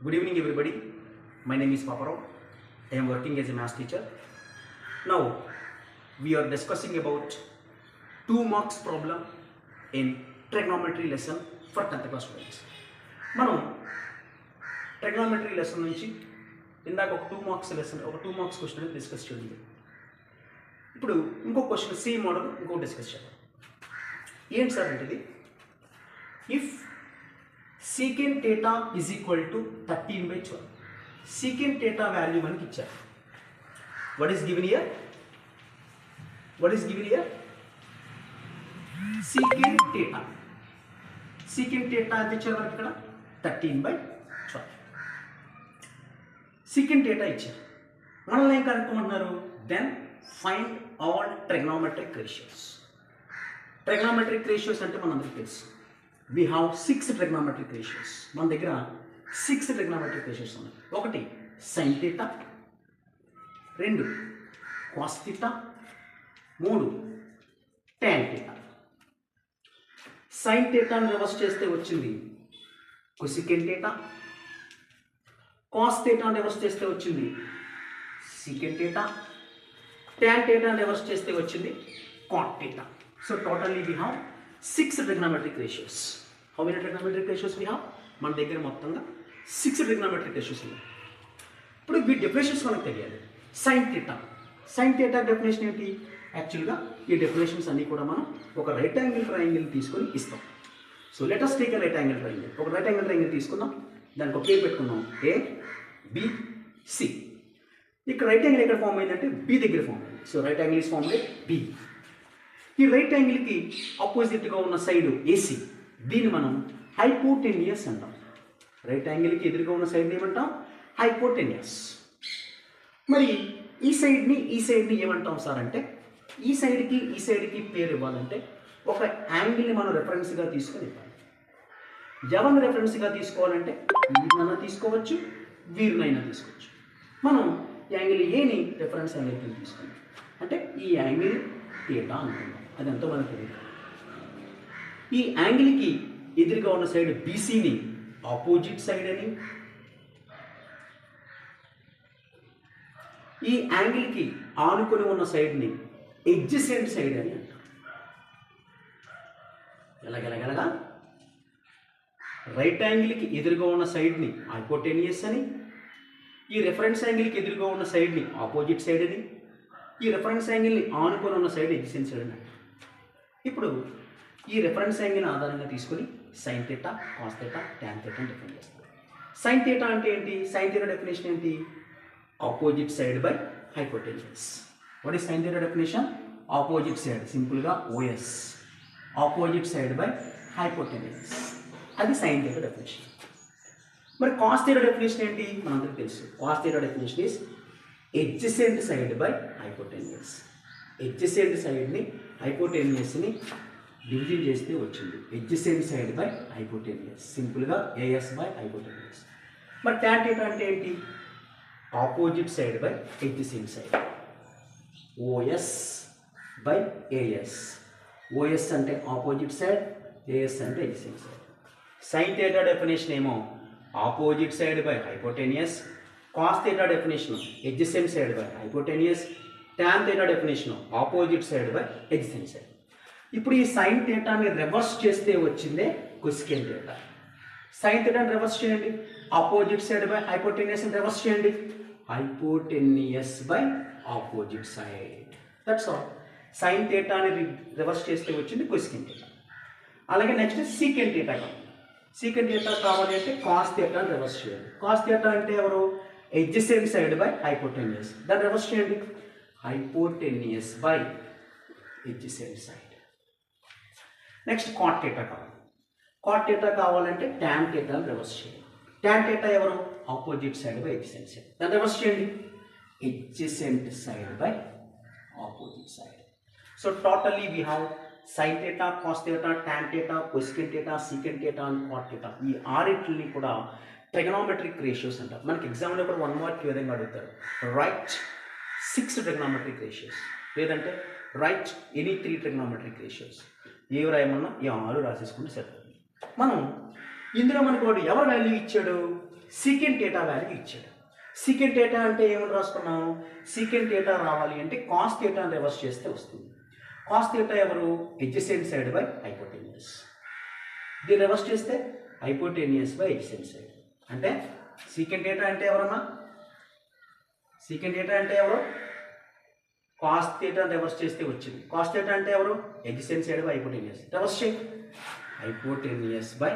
Good evening, everybody. My name is Paparao. I am working as a math teacher. Now, we are discussing about 2 marks problem in trigonometry lesson for 10th class students. మనం trigonometry lesson నుంచి ఇందాక ఒక 2 marks lesson ఒక 2 marks question discuss చేయండి. ఇప్పుడు ఇంకో question same model ఇంకో discuss చేద్దాం. ఏంటి సార్ అంటే ఇది if secant theta is equal to 13/12. Secant theta value మనకి ఇచ్చారు. What is given here? Secant theta. Secant theta అంటే ఇచ్చారు మనకి ఇక్కడ 13/12. Secant theta ఇచ్చారు. మనల్ని ఏం కనుక్కోమన్నారు? Then find all trigonometric ratios. Trigonometric ratios అంటే మనందరికీ తెలుసు. We have 6 trigonometric ratios. మన దగ్గర 6 trigonometric ratios ఉన్నాయి. ఒకటి sin theta, 2 cos theta, 3 tan theta. sin theta ని రివర్స్ చేస్తే వచ్చింది cosecant theta, cos theta ని రివర్స్ చేస్తే వచ్చింది secant theta, tan theta ని రివర్స్ చేస్తే వచ్చింది cot theta. So totally we have 6 trigonometric ratios. How many trigonometric ratios we have? మన దగ్గర మొత్తంగా 6 trigonometric ratios ఉన్నాయి. ఇప్పుడు ఈ డెఫినేషన్స్ మనకు తెలియాలి. Sign theta. Sine theta definition ఏంటి? యాక్చువల్గా ఈ డెఫినేషన్స్ అన్నీ కూడా మనం ఒక రైట్ యాంగిల్ ట్రయాంగిల్ తీసుకొని ఇస్తాం. So let us take a right angle triangle. ఒక రైట్ యాంగిల్ ట్రయాంగిల్ తీసుకుందాం. దానికి ఒక పేరు పెట్టుకుందాం. A B C. ఇక్కడ రైట్ యాంగిల్ ఎక్కడ ఫామ్ అయిందంటే బి దగ్గర ఫామ్ అయింది. So right angle is form by B. ఈ రైట్ యాంగిల్కి ఆపోజిట్గా ఉన్న సైడ్ ఏసీ, దీన్ని మనం హైపోటెనియస్ అంటాం. రైట్ యాంగిల్కి ఎదురుగా ఉన్న సైడ్ని ఏమంటాం? హైపోటెనియస్. మరి ఈ సైడ్ని ఏమంటాం సార్ అంటే ఈ సైడ్కి పేరు ఇవ్వాలంటే ఒక యాంగిల్ని మనం రెఫరెన్స్గా తీసుకొని ఇవ్వాలి. ఎవరిని రెఫరెన్స్గా తీసుకోవాలంటే వీరినైనా తీసుకోవచ్చు, వీరినైనా తీసుకోవచ్చు. మనం యాంగిల్ ఏని రెఫరెన్స్ యాంగిల్ కింద తీసుకున్నాం అంటే ఈ యాంగిల్ థీటా అనుకున్నాం. అది ఎంతో మనకు తెలియదు. ఈ యాంగిల్కి ఎదురుగా ఉన్న సైడ్ బీసీని ఆపోజిట్ సైడ్ అని, ఈ యాంగిల్కి ఆనుకొని ఉన్న సైడ్ని ఎడ్జసెంట్ సైడ్ అని అంటాం. ఎలాగెలాగెలాగా రైట్ యాంగిల్కి ఎదురుగా ఉన్న సైడ్ని హైపోటెనియస్ అని, ఈ రెఫరెన్స్ యాంగిల్కి ఎదురుగా ఉన్న సైడ్ని ఆపోజిట్ సైడ్ అని, ఈ రెఫరెన్స్ యాంగిల్ని ఆనుకొని ఉన్న సైడ్ ఎడ్జసెంట్ సైడ్ అని. ఇప్పుడు ఈ రెఫరెన్స్ యాంగిల్ ఆధారంగా తీసుకొని sine theta, cos theta, tan theta అని డిఫైన్ చేస్తాం. సైన్ థీటా అంటే ఏంటి? సైన్ థీటా డెఫినేషన్ ఏంటి? Opposite side by hypotenuse. What is sine theta definition? Opposite side, సింపుల్గా OS, opposite side by hypotenuse. అది సైన్ థీటా డెఫినేషన్. మరి cos theta definition ఏంటి? మనందరికీ తెలుసు. Cos theta definition is adjacent side by hypotenuse. Adjacent సైడ్ని హైపోటెన్యూస్ని division చేస్తే వచ్చింది ఎడ్జసెంట్ సైడ్ బై హైపోటెన్యూస్, సింపుల్గా ఏఎస్ బై హైపోటెన్యూస్. మరి టాన్ థీటా అంటే ఏంటి? Opposite side by adjacent side, OS by AS. OS అంటే ఆపోజిట్ సైడ్, ఏఎస్ అంటే adjacent side. Sine theta definition ఏమో opposite side by hypotenuse, cos theta definition adjacent side by hypotenuse, tan theta definition opposite side by adjacent side. ఇప్పుడు ఈ sine థీటాని reverse చేస్తే వచ్చిందే cosecant theta. Sine థీటాని reverse చేయండి, opposite side by hypotenuse reverse చేయండి, hypotenuse by opposite side. That's all. Sign థీటాని reverse చేస్తే వచ్చింది కొసెకెంట్ థీటా. అలాగే నెక్స్ట్ సీకెంట్ థీటా కావాలి. సీకెంట్ థీటా కావాలి అంటే కాస్ థీటాని రివర్స్ చేయాలి. కాస్ థీటా అంటే ఎవరు? Adjacent side by hypotenuse. దాన్ని రివర్స్ చేయండి, hypotenuse by adjacent side. Next cot theta కావాలి. కాట్ థీటా కావాలంటే టాన్ థీటాని రివర్స్ చేయాలి. టాన్ థీటా ఎవరు? Opposite side by adjacent side. దాన్ని రివర్స్ చేయండి, adjacent side by opposite side. So totally we have sine theta, cos theta, tan theta, cosecant theta, secant theta and cot theta. ఈ ఆరిట్లని కూడా trigonometric ratios అంటారు. మనకి ఎగ్జామ్లో కూడా 1 మార్క్ ఈ విధంగా అడుగుతారు. రైట్ 6 ట్రిగనోమెట్రిక్ రేషియోస్, లేదంటే రైట్ ఎనీ 3 ట్రిగనోమెట్రిక్ రేషియోస్. ఏవి రాయమన్నా ఈ 6 రాసేసుకుంటే సరిపోతుంది. మనం ఇందులో మనకు వాడు ఎవరు వాల్యూ ఇచ్చాడు? సీకెంట్ డేటా వాల్యూ ఇచ్చాడు. సీకెంట్ డేటా అంటే ఏమని రాసుకున్నాం? సీకెంట్ డేటా రావాలి అంటే కాస్ డేటాను రివర్స్ చేస్తే వస్తుంది. కాస్ డేటా ఎవరు? Adjacent side by hypotenuse. దీన్ని రివర్స్ చేస్తే హైపోటెన్యూస్ బై ఎడ్జసెంట్ సైడ్. అంటే సీకెంట్ డేటా అంటే ఎవరమ్మా? సీకెంట్ డేటా అంటే ఎవరు? కాస్ థీటా రివర్స్ చేస్తే వచ్చింది. కాస్ థీటా అంటే ఎవరు? Adjacent side by hypotenuse. Reverse చేయి, హైపోటెన్యూస్ బై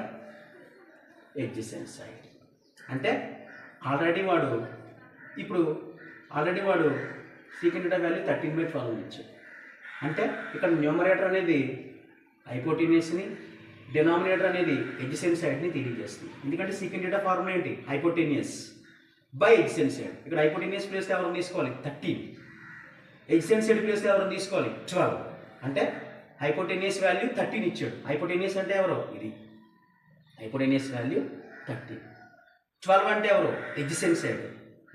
ఎడ్జసెంట్ సైడ్. అంటే ఆల్రెడీ వాడు సీకెంట్ డేటా వాల్యూ 13/12 ఇచ్చాడు. అంటే ఇక్కడ న్యూమరేటర్ అనేది హైపోటెన్యూస్ని, డినామినేటర్ అనేది ఎడ్జసెంట్ సైడ్ని తెలియజేస్తుంది. ఎందుకంటే సీకెంట్ డేటా ఫార్ములా ఏంటి? Hypotenuse by adjacent side. ఇక్కడ హైపోటెన్యూస్ ప్లేస్ ఎవరు తీసుకోవాలి? 13. ఎడ్జసెంట్ సైడ్ ప్లేస్ ఎవరు తీసుకోవాలి? 12. అంటే హైపోటెన్యూస్ వాల్యూ 13 ఇచ్చాడు. హైపోటెన్యూస్ అంటే ఎవరు? ఇది హైపోటెన్యూస్ వాల్యూ 13. 12 అంటే ఎవరు? Adjacent side.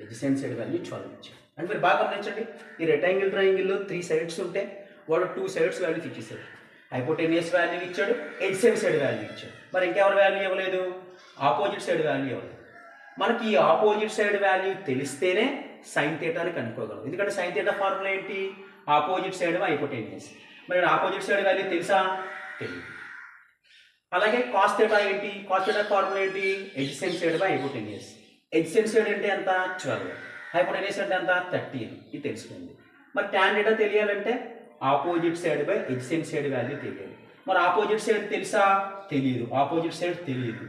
Adjacent side value 12 ఇచ్చాడు. అంటే మీరు బాగా గమనించండి, ఈ రెక్టాంగిల్ ట్రయాంగిల్లో 3 సైడ్స్ ఉంటే వాడు 2 సైడ్స్ వాల్యూస్ ఇచ్చేసాడు. హైపోటెన్యూస్ వాల్యూ ఇచ్చాడు, ఎడ్జసెంట్ సైడ్ వాల్యూ ఇచ్చాడు. మరి ఇంకెవరి వాల్యూ ఇవ్వలేదు? ఆపోజిట్ సైడ్ వాల్యూ ఇవ్వలేదు. మనకి ఈ ఆపోజిట్ సైడ్ వాల్యూ తెలిస్తేనే సైన్ థీటాని కనుక్కోగలం. ఎందుకంటే సైన్ థీటా ఫార్ములా ఏంటి? Opposite side hypotenuse. మరి ఆపోజిట్ సైడ్ వాల్యూ తెలుసా? తెలియదు. అలాగే కాస్ థీటా ఏంటి? కాస్ థీటా ఫార్ములా ఏంటి? Adjacent side by hypotenuse. Adjacent side అంటే ఎంత? 12. హైపోటెన్యూస్ అంటే ఎంత? 13. ఇది తెలుస్తుంది. మరి టాన్ డేటా తెలియాలంటే opposite side by adjacent side value తెలియాలి. మరి ఆపోజిట్ సైడ్ తెలుసా? తెలియదు. ఆపోజిట్ సైడ్ తెలియదు.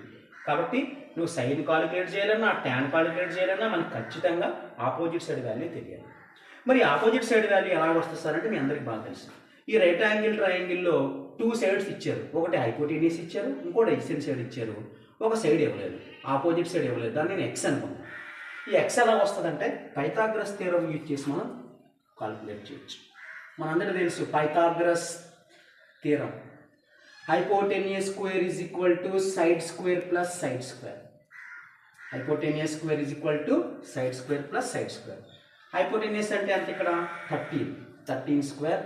కాబట్టి నువ్వు సైన్ కాలిక్యులేట్ చేయాలన్నా, ట్యాన్ కాలిక్యులేట్ చేయాలన్నా మనకు ఖచ్చితంగా ఆపోజిట్ సైడ్ వాల్యూ తెలియాలి. మరి ఆపోజిట్ సైడ్ వాల్యూ ఎలా వస్తుందంటే మీ అందరికీ బాగా తెలుసు. ఈ రైట్ యాంగిల్ ట్రయాంగిల్లో 2 సైడ్స్ ఇచ్చారు. ఒకటి హైపోటెన్యూస్ ఇచ్చారు, ఇంకోటి ఎడ్జసెంట్ సైడ్ ఇచ్చారు. ఒక సైడ్ ఇవ్వలేదు, ఆపోజిట్ సైడ్ ఇవ్వలేదు. దాన్ని నేను ఎక్స్ అనుకున్నాను. ఈ ఎక్స్ ఎలా వస్తుందంటే పైథాగరస్ థియరం యూజ్ చేసి మనం కాలిక్యులేట్ చేయొచ్చు. మనందరికీ తెలుసు Pythagoras theorem, hypotenuse square is equal to side square plus side square. Hypotenuse square is equal to side square plus side square. Hypotenuse అంటే అంత ఇక్కడ 13 square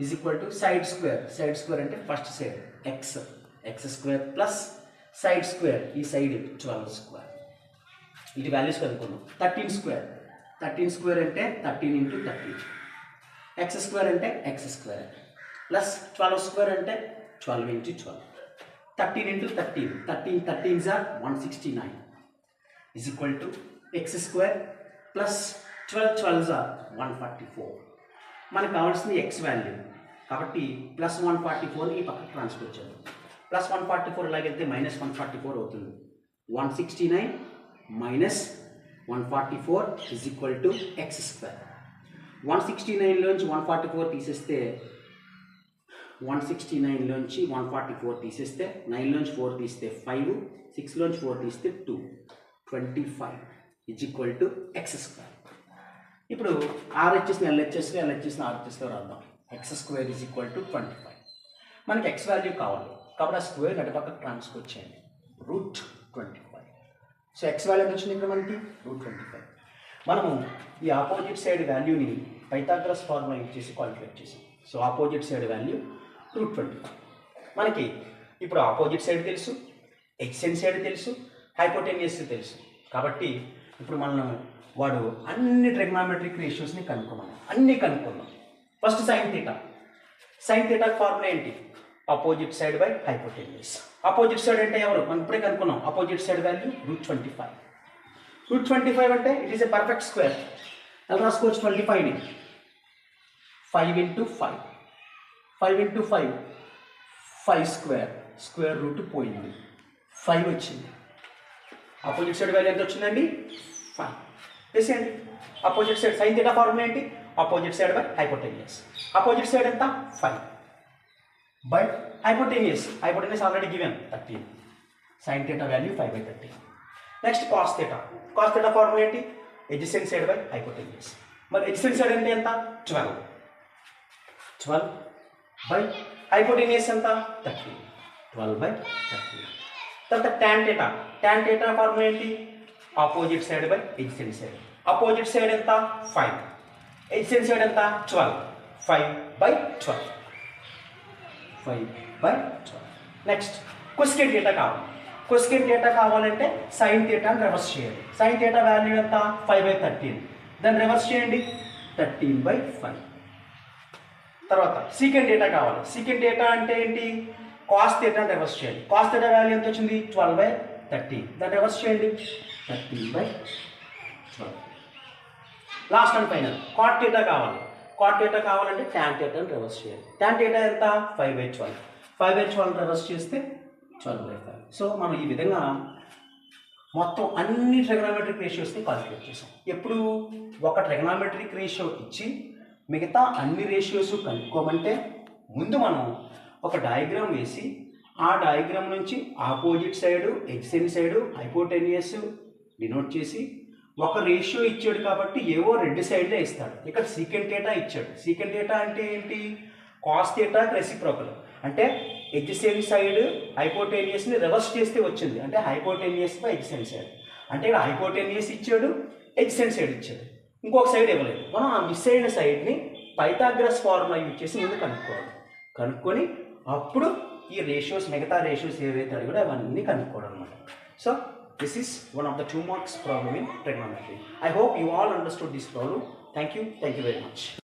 is equal to side square. Side square అంటే first side X square plus side square, ఈ side 12 square. ఇటు values కనుక్కున్నాం. 13 square అంటే 13 into 13. X square అంటే X square plus 12 square అంటే 12 into 12. 13 into 13. 13s are 169 is equal to x square plus 12s are 144. మనకు కావాల్సింది X value కాబట్టి plus 144 ఈ పక్కకు ట్రాన్స్ఫర్ చేయాలి. ప్లస్ 144 ఇలాగైతే మైనస్ 144 అవుతుంది. 169 minus 144 is equal to x square. 169లోంచి 144 తీసేస్తే 169లోంచి 144 తీసేస్తే 9లోంచి 4 తీస్తే 5, 6లోంచి 4 తీస్తే 2, 25 is equal to x square. ఇప్పుడు RHSని LHSలో, LHSని RHSలో రాద్దాం. x square is equal to 25. మనకి x వాల్యూ కావాలి కాబట్టి ఆ స్క్వేర్ అటు పక్కకు ట్రాన్స్ఫర్ చేయండి. √25. సో x వాల్యూ ఎంత వచ్చింది ఇక్కడ మనకి? √25. మనము ఈ ఆపోజిట్ సైడ్ వాల్యూని పైథాగరస్ ఫార్ములా యూజ్ చేసి కాలిక్యులేట్ చేసాం. So opposite side value √25. మనకి ఇప్పుడు ఆపోజిట్ సైడ్ తెలుసు, ఎడ్జసెంట్ సైడ్ తెలుసు, హైపోటెన్యూస్ తెలుసు. కాబట్టి ఇప్పుడు మనం వాడు అన్ని ట్రిగ్నామెట్రిక్ రేషియోస్ని కనుక్కున్నాం. First sine theta. Sine theta formula ఏంటి? Opposite side by hypotenuse. Opposite side అంటే ఎవరు? మనం ఇప్పుడే కనుక్కున్నాం. Opposite side value √25. √25 అంటే it is a perfect square. ఎలా రాసుకోవచ్చు? 25ని 5 into 5. 5 into 5 5 square. Square root పోయింది, 5 వచ్చింది. ఆపోజిట్ సైడ్ వాల్యూ ఎంత వచ్చిందండి? 5. వేసేయండి. Opposite side sine theta formula ఏంటి? Opposite side by hypotenuse. Opposite side ఎంత? 5 by hypotenuse. Hypotenuse already given 13. Sine theta value 5/13. Next cos theta. Cos theta formula ఏంటి? Adjacent side by hypotenuse. మరి adjacent side అంటే ఎంత? 12 by hypotenuse ఎంత? 13. 12/13. తర్వాత tan theta. Tan theta formula ఏంటి? Opposite side by adjacent side. Opposite side ఎంత? 5. Adjacent side ఎంత? 12. 5/12. Next cosecant theta కావాలి. కొసెకెంట్ థీటా కావాలంటే సైన్ థీటాని రివర్స్ చేయాలి. సైన్ థీటా వాల్యూ ఎంత 5/13. దాన్ని రివర్స్ చేయండి 13/5. తర్వాత సీకెంట్ థీటా కావాలి. సీకెంట్ థీటా అంటే ఏంటి? కాస్ థీటాని రివర్స్ చేయాలి. కాస్ థీటా వాల్యూ ఎంత వచ్చింది? 12/13. దాన్ని రివర్స్ చేయండి 13/12. Last and final cot theta కావాలి. కాట్ థీటా కావాలంటే ట్యాన్ థీటాని రివర్స్ చేయాలి. ట్యాన్ థీటా ఎంత? 5/12. 5/12 రివర్స్ చేస్తే 12/5. సో మనం ఈ విధంగా మొత్తం అన్ని ట్రిగనోమెట్రిక్ రేషియోస్ని కాల్కులేట్ చేసాం. ఎప్పుడు ఒక ట్రిగనోమెట్రిక్ రేషియో ఇచ్చి మిగతా అన్ని రేషియోస్ కనుక్కోమంటే ముందు మనం ఒక డయాగ్రామ్ వేసి ఆ డయాగ్రామ్ నుంచి opposite side, adjacent side, hypotenuse denote చేసి ఒక రేషియో ఇచ్చాడు కాబట్టి ఏవో రెండు సైడ్లే ఇస్తాడు. ఇక్కడ సీకెంట్ థీటా ఇచ్చాడు. సీకెంట్ థీటా అంటే ఏంటి? కాస్ థీటా రెసిప్రోకల్ అంటే ఎడ్జసెంట్ సైడ్ హైపోటెన్యూస్ని రివర్స్ చేస్తే వచ్చింది. అంటే హైపోటెన్యూస్ బై ఎడ్జసెంట్ సైడ్. అంటే ఇక్కడ హైపోటెన్యూస్ ఇచ్చాడు, ఎడ్జసెంట్ సైడ్ ఇచ్చాడు, ఇంకొక సైడ్ ఇవ్వలేదు. మనం ఆ మిస్ అయిన సైడ్ని పైథాగరస్ ఫార్ములా యూజ్ చేసి ముందు కనుక్కోవాలి. కనుక్కొని అప్పుడు ఈ రేషియోస్ మిగతా రేషియోస్ ఏవైతే అడిగాడో అవన్నీ కనుక్కోవడం అనమాట. So this is one of the 2 marks problem in trigonometry. I hope you all understood this problem. Thank you very much.